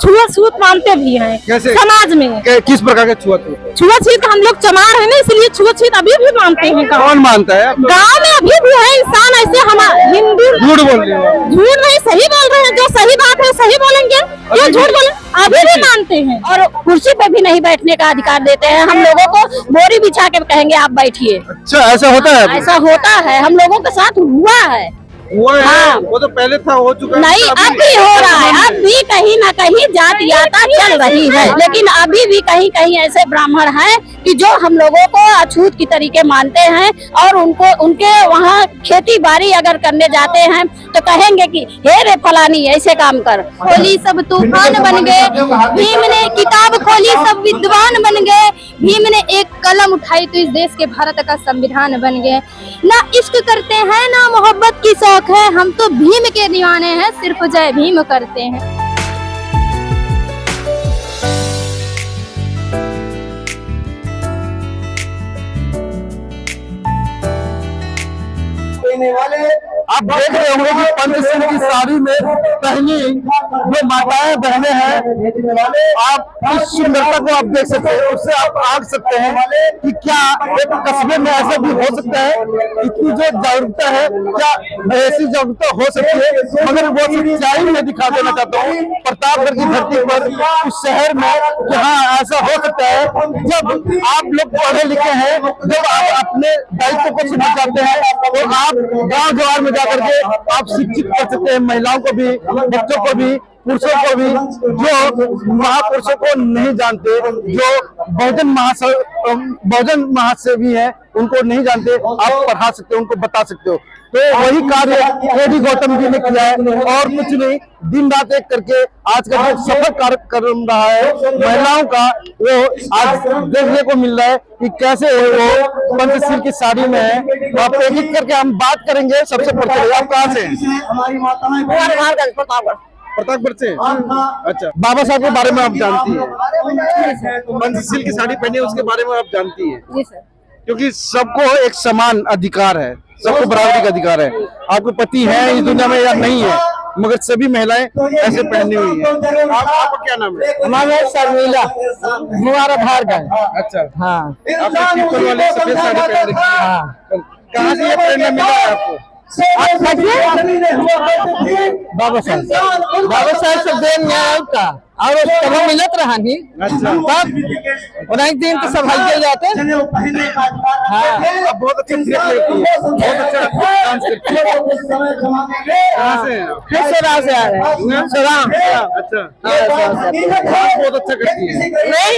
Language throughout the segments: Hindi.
छुआछूत मानते भी हैं। कैसे? समाज में किस प्रकार के छुआछूत? छुआछूत हम लोग चमार है ना, इसलिए छुआछूत अभी भी मानते हैं। कौन मानता है? गाँव में अभी भी है इंसान ऐसे। हमारे हिंदू झूठ बोल रहे हो? झूठ नहीं, सही बोल रहे हैं। जो सही बात है सही बोलेंगे, क्यों झूठ बोले? अभी भी मानते हैं। और कुर्सी पे भी नहीं बैठने का अधिकार देते हैं। हम लोगों को बोरी बिछा के कहेंगे आप बैठिए। अच्छा, ऐसा होता है? ऐसा होता है, हम लोगों के साथ हुआ है। हुआ है? हाँ। वो तो पहले था, हो चुका है। नहीं, अब भी हो रहा है। अब भी कहीं न कहीं जातियाता चल रही है, लेकिन अभी भी कहीं कहीं ऐसे ब्राह्मण हैं कि जो हम लोगों को अछूत की तरीके मानते हैं। और उनको उनके वहाँ खेती बाड़ी अगर करने जाते हैं तो कहेंगे कि हे रे फलानी ऐसे काम कर। खोली सब तूफान बन गए, भीम ने किताब खोली सब विद्वान बन गए। भीम ने एक कलम उठाई तो इस देश के भारत का संविधान बन गए। ना इश्क करते हैं ना मोहब्बत की शौक है, हम तो भीम के दीवाने हैं, सिर्फ जय भीम करते हैं। आप देख रहे होंगे कि पंचशील की साड़ी में पहनी जो माताएं बहनें हैं, आप इस सुंदरता को आप देख सकते हैं। उससे आप आंक सकते हैं कि क्या एक कस्बे में ऐसा भी हो सकता है। इतनी जो जागरूकता है, क्या ऐसी जागरूकता हो सकती है? मगर वो सच्चाई में दिखा देना चाहता हूँ प्रतापगढ़ की धरती पर, उस शहर में जहाँ ऐसा हो सकता है। जब आप लोग पढ़े लिखे हैं, जब आप अपने दायित्व को समझ जाते हैं तो आप गांव जवार में जाकर के आप शिक्षित कर सकते हैं महिलाओं को भी, बच्चों को भी, पुरुषों को भी। जो महापुरुषों को नहीं जानते, जो बहुजन महासेवी हैं, उनको नहीं जानते, आप पढ़ा सकते हो, उनको बता सकते हो। तो वही कार्य केडी गौतम जी ने किया है और कुछ नहीं, दिन रात एक करके आज का जो सफल कार्यक्रम रहा है महिलाओं का, वो आज देखने को मिल रहा है कि कैसे वो पंचशील की साड़ी में है। आप एक एक करके हम बात करेंगे। सबसे पहले आप कहाँ से हैं? प्रतापगढ़ से। अच्छा, बाबा साहब के बारे में आप जानती हैं? पंचशील की साड़ी पहनी है, उसके बारे में आप जानती हैं? जी सर। क्योंकि सबको एक समान अधिकार है, सबको बराबरी का अधिकार है। आपके पति है इस दुनिया में या नहीं है, मगर सभी महिलाएं ऐसे पहनी हुई हैं। आपका क्या नाम है? हमारा शर्मिला, हमारा भारत। अच्छा, हाँ। आपने पीपल वाली सफेद साड़ी पहन रखी है। हाँ। कहाँ से ये प्रेरणा मिला है आपको? बाबा साहब से देन का और कभी मिलत रहा नहीं। अच्छा, तब उन्हीं दिन तो सब हल्के जाते। हाँ, आप बहुत अच्छे ड्रेस करती है, बहुत अच्छा डांस करती है। कहाँ से हैं आप? सराम से आ रहे हैं। सराम। अच्छा, आप बहुत अच्छा करती है। नहीं,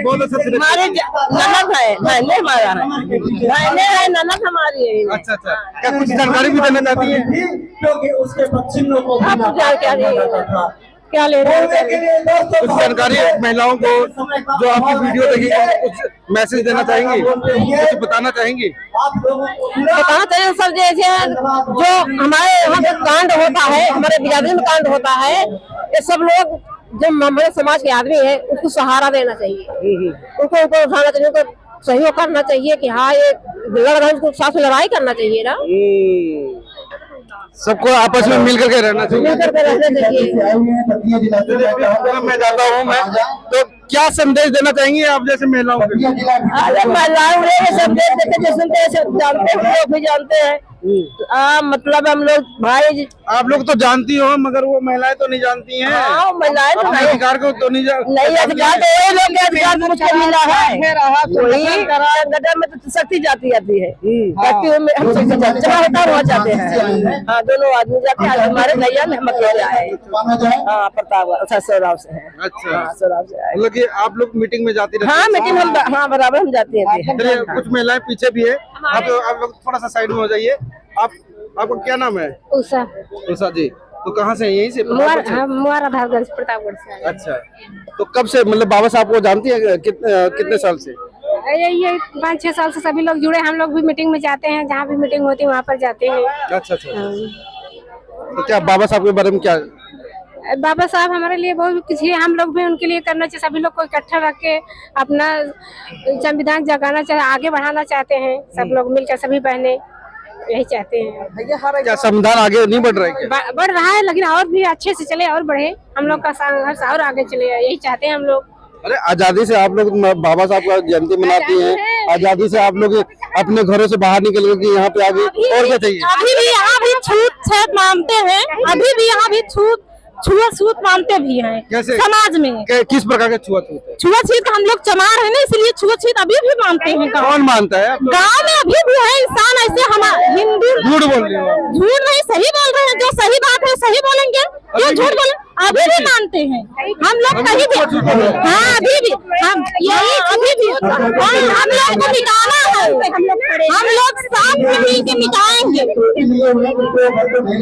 बहुत अच्छा ड्रेस हमारे करती है। ननद है, मैंने हमारा है, मैंने है, ननद हमारी है। अच्छा अच्छा, क्या कुछ जानकारी भी देना चाहती है? आप क्या ले रहे हैं? कुछ जानकारी महिलाओं को जो आपकी वीडियो देखेंगे, कुछ मैसेज देना चाहेंगी, कुछ बताना चाहेंगी? बताना चाहिए सब। जैसे जो हमारे यहाँ पे कांड होता है, हमारे बिरादरी में कांड होता है, ये सब लोग जो हमारे समाज के आदमी है उसको सहारा देना चाहिए, उनको उठाना चाहिए, उनको सहयोग करना चाहिए कि हाँ ये लड़ रहा है, उसको साथ में लड़ाई करना चाहिए ना। सबको आपस में मिल करके रहना चाहिए। मिल करके रहना चाहिए। मैं जाता हूँ मैं तो क्या संदेश देना चाहेंगे आप जैसे महिलाओं को? अरे महिलाओं ने संदेश देते जो सुनते हैं जानते हैं, हम लोग भी जानते हैं। मतलब हम लोग भाई, आप लोग तो जानती हो मगर वो महिलाएं तो नहीं जानती हैं। हाँ, महिलाएं तो अपने अधिकार को तो नहीं अधिकार तो वही लोग के अधिकार मुझको मिला है। गदर में तो शक्ति जाती जाती है, हम जमा होता हुआ जाते हैं। हाँ, दोनों आदमी जाते हैं। हमारे नैया में हम अकेले आए। हाँ, प्रतापगढ़। अच्छा, सौराव से है। अच्छा, सौराव से आए। मतलब कि आप लोग मीटिंग में जाती रहती हैं? हाँ, मीटिंग हम, हाँ, बराबर हम जाते हैं। कुछ महिलाएं पीछे भी है, आप लोग थोड़ा सा साइड में हो जाइए। आपका क्या नाम है? उषा। उषा जी, तो कहाँ से? यहीं से? प्रतापगढ़ से। अच्छा, तो कब से मतलब बाबा साहब को जानती है? कितने साल से? ये 5-6 साल से सभी लोग जुड़े। हम लोग भी मीटिंग में जाते हैं, जहाँ भी मीटिंग होती है वहाँ पर जाते हैं। अच्छा अच्छा, तो क्या बाबा साहब के बारे में क्या? बाबा साहब हमारे लिए बहुत कुछ है, हम लोग भी उनके लिए करना चाहिए। सभी लोग को इकट्ठा रख के अपना संविधान जगाना चाहिए, आगे बढ़ाना चाहते हैं। सब लोग मिलकर, सभी बहनें यही चाहते हैं। क्या संविधान आगे नहीं बढ़ रहा है क्या? बढ़ रहा है, लेकिन और भी अच्छे से चले और बढ़े, हम लोग का संघर्ष और आगे चले, यही चाहते हैं हम लोग। अरे आजादी से आप लोग बाबा साहब का जयंती मनाती हैं, आजादी से आप लोग अपने घरों से बाहर निकल के यहाँ पे आ गए, और क्या चाहिए? अभी भी यहाँ भी छूत मानते हैं, अभी भी यहाँ भी छुआछूत मानते भी हैं। कैसे? समाज में किस प्रकार के छुआछूत है? छुआछूत हम लोग चमार है ना, इसलिए छुआछूत अभी भी मानते हैं। कौन मानता है? गाँव में अभी भी है इंसान ऐसे, हमारे हिंदू झूठ बोल रहे हो? झूठ नहीं, सही बोल रहे हैं, जो सही बात है सही बोलेंगे, क्यों झूठ बोले? अभी भी मानते हैं हम लोग, कहीं भी। हाँ अभी भी हम यही, अभी भी हम लोग को मिटाना है, हम लोग साथ में मिल के मिटाएंगे।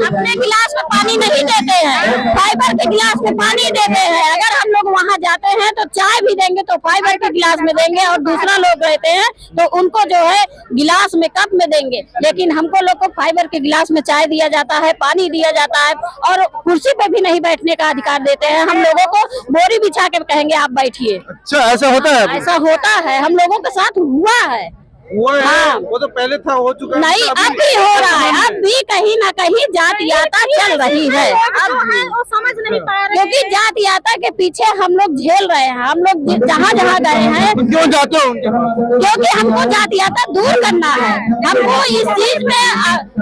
अपने गिलास में पानी नहीं देते हैं, फाइबर के गिलास में पानी देते हैं। अगर हम लोग वहाँ जाते हैं तो चाय भी देंगे तो फाइबर के गिलास में देंगे, और दूसरा लोग रहते हैं तो उनको जो है गिलास में कप में देंगे। लेकिन हमको लोग को फाइबर के गिलास में चाय दिया जाता है, पानी दिया जाता है, और कुर्सी पे भी नहीं बैठने का अधिकार देते हैं। हम लोगों को बोरी बिछा के कहेंगे आप बैठिए। अच्छा, ऐसा होता है? ऐसा होता है, हम लोगों के साथ हुआ है। वो है, हाँ। वो तो पहले था, हो चुका है। नहीं, अब भी हो रहा है, अब भी कहीं ना कहीं जातियाता चल रही है। अब भी वो समझ नहीं पा रहे, क्योंकि जातियाता के पीछे हम लोग झेल रहे हैं। हम लोग जहाँ जहाँ गए हैं, क्यों जाते हो उनके पास? क्योंकि हमको जातियाता दूर करना है। हमको इस चीज में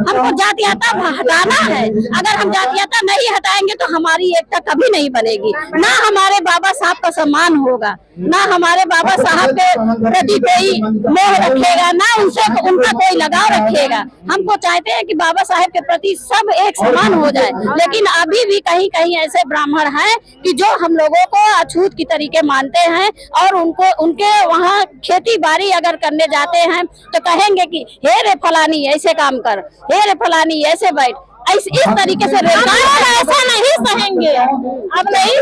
हमको जातियाता हटाना है। अगर हम जातियाता नहीं हटाएंगे तो हमारी एकता कभी नहीं बनेगी। ना हमारे बाबा साहब का सम्मान होगा, ना हमारे बाबा साहब के प्रति कोई मोह रखेगा, ना उनसे उनका कोई लगाव रखेगा। हमको चाहते हैं कि बाबा साहब के प्रति सब एक समान हो जाए। लेकिन अभी भी कहीं कहीं ऐसे ब्राह्मण हैं कि जो हम लोगों को अछूत की तरीके मानते हैं, और उनको उनके वहाँ खेती बाड़ी अगर करने जाते हैं तो कहेंगे कि हे रे फलानी ऐसे काम कर, हे रे फलानी ऐसे बैठ, इस तरीके से ऐसा नहीं सहेंगे। अब नहीं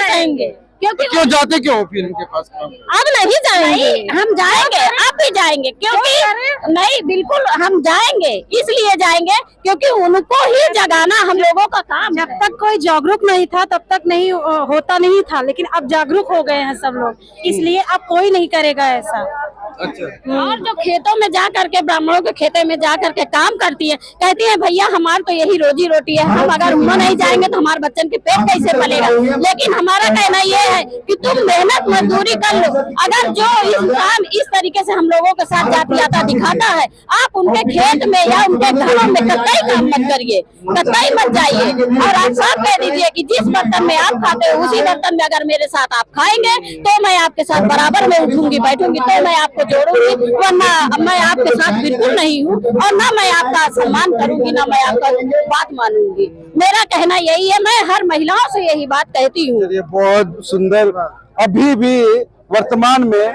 सहेंगे, क्योंकि क्यों जाते क्यों फिर इनके पास? अब नहीं जाएंगे, हम जाएंगे, अब भी जाएंगे, क्योंकि नहीं बिल्कुल हम जाएंगे, इसलिए जाएंगे क्योंकि उनको ही जगाना हम लोगों का काम। जब तक कोई जागरूक नहीं था तब तक नहीं होता नहीं था, लेकिन अब जागरूक हो गए हैं सब लोग, इसलिए अब कोई नहीं करेगा ऐसा। अच्छा। और जो खेतों में जा करके, ब्राह्मणों के खेतों में जा करके काम करती है, कहती है भैया हमार तो यही रोजी रोटी है, हम अगर वहाँ नहीं जाएंगे तो हमारे बच्चन के पेट कैसे पलेगा। लेकिन हमारा कहना ये है कि तुम मेहनत मजदूरी कर लो। अगर जो इंसान इस तरीके से हम लोगों के साथ जातियाता दिखाता है, आप उनके खेत में या उनके घरों में कतई काम मत करिए, कतई मत जाइए। और आप साफ कह दीजिए कि जिस बर्तन में आप खाते हो उसी बर्तन में अगर मेरे साथ आप खाएंगे तो मैं आपके साथ बराबर में उठूंगी बैठूंगी, तो मैं आपको जोड़ूंगी, वरना मैं आपके साथ बिल्कुल नहीं हूँ, और ना मैं आपका सम्मान करूंगी, ना मैं आपका बात मानूंगी। मेरा कहना यही है, मैं हर महिलाओं से यही बात कहती हूँ। चलिए, बहुत सुंदर। अभी भी वर्तमान में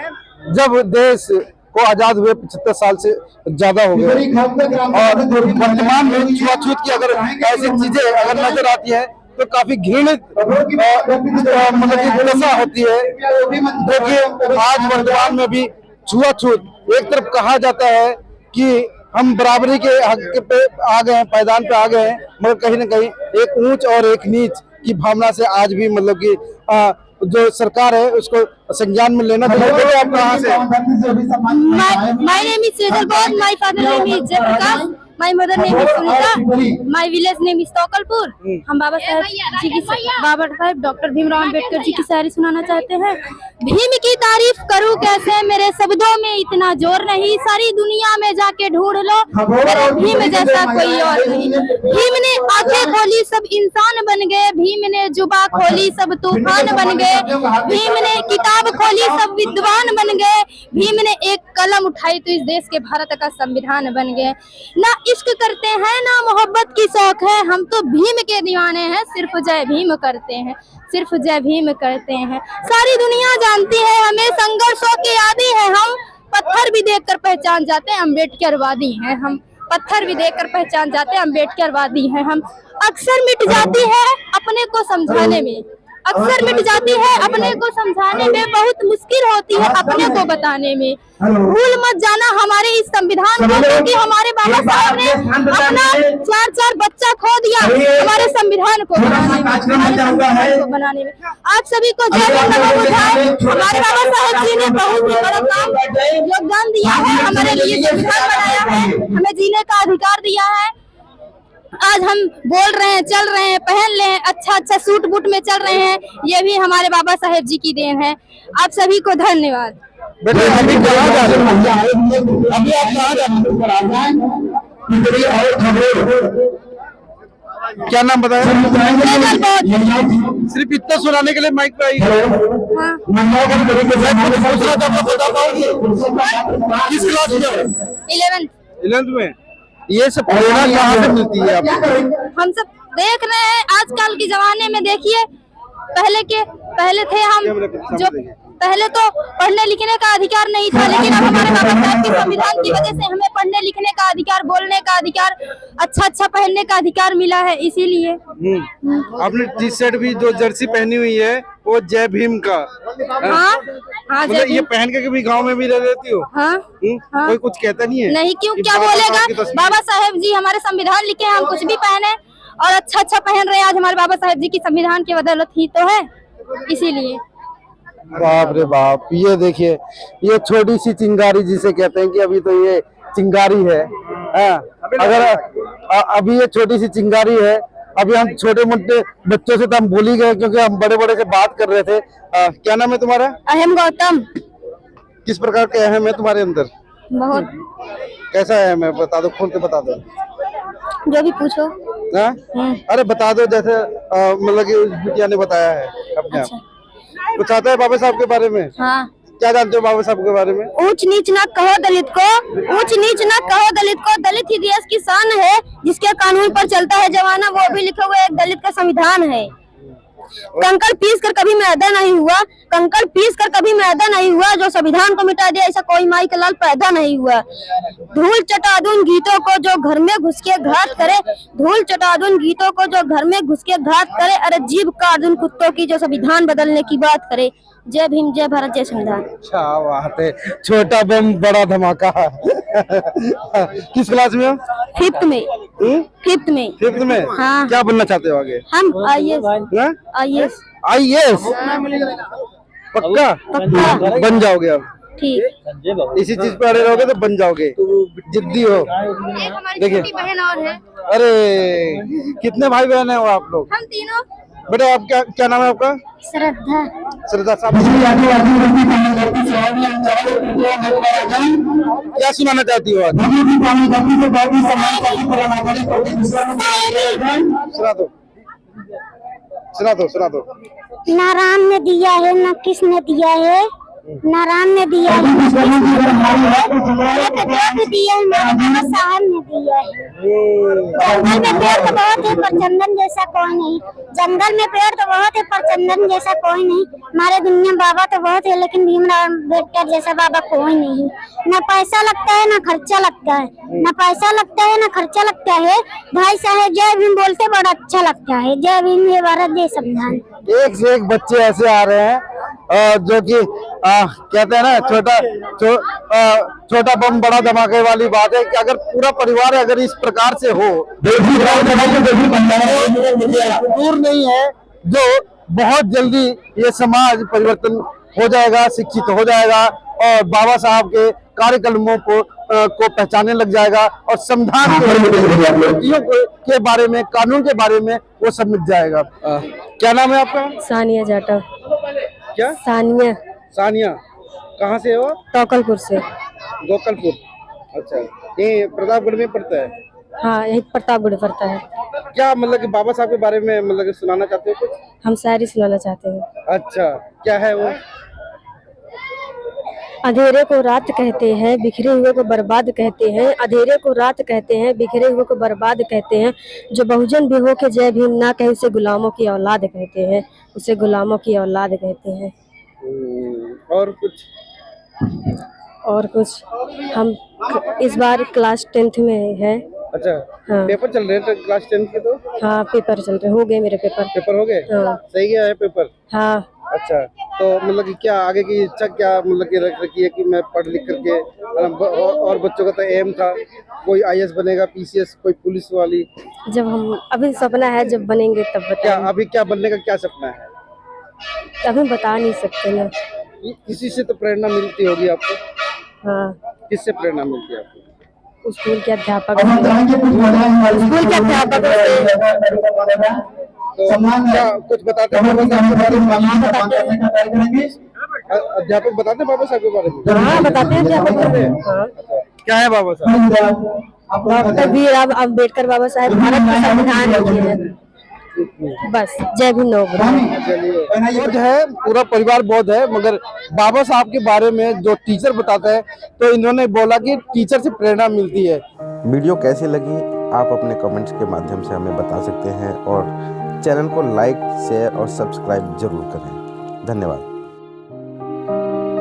जब देश को आजाद हुए 75 साल से ज्यादा हो गए, और वर्तमान में छुआछूत की अगर ऐसी चीजें अगर नजर आती है तो काफी घृणित मतलब की दशा होती है। देखिए, आज वर्तमान में भी छुआछूत, एक तरफ कहा जाता है कि हम बराबरी के हक पे आ गए हैं, पायदान पे आ गए हैं, मगर कहीं ना कहीं एक ऊंच और एक नीच की भावना से आज भी मतलब कि जो सरकार है उसको संज्ञान में लेना चाहिए। आप कहाँ से? My name is Sejal Bod. My father name is Jayprakash. My mother name is Sunita. My village name is Tokalpur. हम बाबा साहब डॉक्टर भीमराव अम्बेडकर जी की शायरी सुनाना चाहते हैं। भीम की तारीफ करूं कैसे, मेरे शब्दों में इतना जोर नहीं, सारी दुनिया में जाके ढूंढ लो मेरे भीम जैसा कोई और नहीं। भीम ने आंखें खोली सब इंसान बन गए, भीम ने जुबा खोली सब तूफान बन गए, भीम ने किताब खोली सब विद्वान बन गए, भीम ने एक कलम उठाई तो इस देश के भारत का संविधान बन गए। ना इश्क करते हैं ना मोहब्बत की शौक है, हम तो भीम के दीवाने हैं, सिर्फ जय भीम करते हैं, सिर्फ जय भीम करते हैं। सारी दुनिया जानती है हमें, संघर्षों के आदी है हम, पत्थर भी देखकर पहचान जाते हैं अम्बेडकरवादी हैं हम, पत्थर भी देखकर पहचान जाते हैं अम्बेडकरवादी हैं हम। अक्सर मिट जाती है अपने को समझाने में, अक्सर मिट जाती है, अपने को समझाने में बहुत मुश्किल होती है, अपने को बताने में। भूल मत जाना हमारे इस संविधान को, क्योंकि हमारे बाबा साहब ने अपना 4 बच्चा खो दिया हमारे संविधान को बनाने में। आप सभी को जय नमो बुद्धाय। हमारे बाबा साहब जी ने बहुत ही बड़ा काम योगदान दिया है, हमारे लिए संविधान बनाया है, हमें जीने का अधिकार दिया है। आज हम बोल रहे हैं, चल रहे हैं, पहन ले अच्छा सूट बूट में चल रहे हैं, ये भी हमारे बाबा साहेब जी की देन है। आप सभी को धन्यवाद। बेटे अभी कहाँ जा रहे हैं? अभी आप कहाँ जा रहे हैं? क्या नाम बताया? सिर्फ इतना सुनाने के लिए माइक पे आई? किस क्लास में? 11th में। ये सब प्रेरणा कहाँ से मिलती है आपको? हम सब देख रहे हैं आजकल के जमाने में, देखिए पहले थे हम जो पहले तो पढ़ने लिखने का अधिकार नहीं था, लेकिन अब हमारे बाबा साहब के संविधान की वजह से हमें पढ़ने लिखने का अधिकार, बोलने का अधिकार, अच्छा पहनने का अधिकार मिला है, इसीलिए। आपने टी शर्ट भी जो जर्सी पहनी हुई है वो जय भीम का। हाँ, मतलब ये पहन के कभी गांव में भी रह लेती हो? हाँ, कोई कुछ कहता नहीं है? नहीं, क्यों, क्या बोलेगा? बाबा साहेब जी हमारे संविधान लिखे हैं, हम कुछ भी पहने और अच्छा पहन रहे हैं। आज हमारे बाबा साहेब जी की संविधान की बदौलत ही तो है, इसीलिए। बाप रे बाप, ये देखिए, ये छोटी सी चिंगारी जिसे कहते हैं कि अभी तो ये चिंगारी है। अगर अभी ये छोटी सी चिंगारी है, अभी हम छोटे मोटे बच्चों से तो हम भूल ही गए, क्योंकि हम बड़े बड़े से बात कर रहे थे। क्या नाम है तुम्हारा? अहम गौतम। किस प्रकार के अहम है तुम्हारे अंदर? बहुत। कैसा अहम है, बता दो, खोल के बता दो। जो भी पूछो। अरे बता दो, जैसे मतलब कि उस बिटिया ने बताया है अपने आप। कुछ आता है बाबा साहब के बारे में? हाँ। क्या जानते हो बाबा साहब के बारे में? ऊंच नीच ना कहो दलित को, ऊंच नीच ना कहो दलित को, दलित ही देश की शान है, जिसके कानून पर चलता है जमाना, वो भी लिखे हुए एक दलित का संविधान है। कंकड़ पीस कर कभी मैदा नहीं हुआ, कंकड़ पीस कर कभी मैदा नहीं हुआ, जो संविधान को मिटा दिया ऐसा कोई माई का लाल पैदा नहीं हुआ। धूल चटा दूं गीतों को जो घर में घुस के घात करे, धूल चटा दूं गीतों को जो घर में घुस के घात करे, अरे जीभ काट दूं कुत्तों की जो संविधान बदलने की बात करे। जय भीम, जय भारत, जय संविधान। अच्छा बात है, छोटा बम बड़ा धमाका। किस क्लास में हो? 5th में। 5th में। 5th में? हाँ। क्या बनना चाहते हो आगे? हम IAS। IAS? पक्का? बन जाओगे अब? ठीक। इसी चीज पे अड़े रहोगे तो बन जाओगे, जिद्दी हो। देखिए, बहन और है। अरे कितने भाई बहन है वो आप लोग? हम तीनों। बेटा आप क्या नाम है आपका? श्रद्धा। श्रद्धा साहब, क्या सुनाना चाहती हो आज? सुना दो। ना राम ने दिया है ना किसने दिया है, ना राम ने दिया है ना दिया है, ना बाबा साहब ने दिया है। जंगल में पेड़ तो बहुत है पर चंदन जैसा कोई नहीं, जंगल में पेड़ तो बहुत है पर चंदन जैसा कोई नहीं। हमारे दुनिया बाबा तो बहुत है, लेकिन भीमराव अम्बेडकर जैसा बाबा कोई नहीं। ना पैसा लगता है ना खर्चा लगता है, ना पैसा लगता है ना खर्चा लगता है। भाई साहब जय भीम बोलते बड़ा अच्छा लगता है। जय भीम, जय भारत, जय संविधान। एक से एक बच्चे ऐसे आ रहे हैं जो कि कहते हैं ना, छोटा बम बड़ा धमाके वाली बात है कि अगर पूरा परिवार अगर इस प्रकार से हो, दूर नहीं है जो बहुत जल्दी ये समाज परिवर्तन हो जाएगा, शिक्षित हो जाएगा और बाबा साहब के कार्यक्रमों को पहचानने लग जाएगा और संविधान के बारे में, कानून के बारे में वो समझ जाएगा। क्या नाम है आपका? सानिया जाटव। क्या? सानिया। कहाँ से हो? टोकलपुर से। गोकलपुर। अच्छा, ये प्रतापगढ़ में पड़ता है? हाँ, यही प्रतापगढ़ पड़ता है। क्या मतलब कि बाबा साहब के बारे में मतलब कि सुनाना चाहते हो कुछ? हम शायरी सुनाना चाहते हैं। अच्छा, क्या है वो? अंधेरे को रात कहते हैं, बिखरे हुए को बर्बाद कहते हैं। अंधेरे को रात कहते हैं, बिखरे हुए को बर्बाद कहते हैं। जो बहुजन भी हो के जय भीम ना कहे, उसे गुलामों की औलाद कहते हैं, उसे गुलामों की औलाद कहते हैं। और कुछ हम इस बार क्लास 10th में है। अच्छा, हाँ। पेपर चल रहे हैं क्लास 10 के तो? हाँ पेपर चल रहे, हो गए मेरे पेपर। पेपर हो गए? हाँ। सही गया है पेपर? हाँ। अच्छा, तो मतलब कि क्या आगे की इच्छा क्या मतलब कि रख रखी है कि मैं पढ़ लिख करके और बच्चों का तो एम था कोई IAS बनेगा, PCS, कोई पुलिस वाली। जब हम अभी सपना है, जब बनेंगे तब क्या बताएंगे। अभी क्या बनने का क्या सपना है? अभी बता नहीं सकते ना। किसी से तो प्रेरणा मिलती होगी आपको? हाँ, किससे प्रेरणा मिलती है आपको? स्कूल के अध्यापक से। स्कूल के अध्यापकों से। तो क्या कुछ बताते हैं बाबा साहब के बारे में? अध्यापक बताते हैं बाबा साहब के बारे में? हाँ बताते हैं अध्यापक। हाँ। क्या है बाबा साहब? डॉक्टर बी आर अम्बेडकर बाबा साहब भारत के संविधान लिखे हैं। बस जय भीम नौ। बौद्ध है, पूरा परिवार बौद्ध है, मगर बाबा साहब के बारे में जो टीचर बताता है तो इन्होंने बोला कि टीचर से प्रेरणा मिलती है। वीडियो कैसी लगी आप अपने कमेंट्स के माध्यम से हमें बता सकते हैं और चैनल को लाइक, शेयर और सब्सक्राइब जरूर करें। धन्यवाद।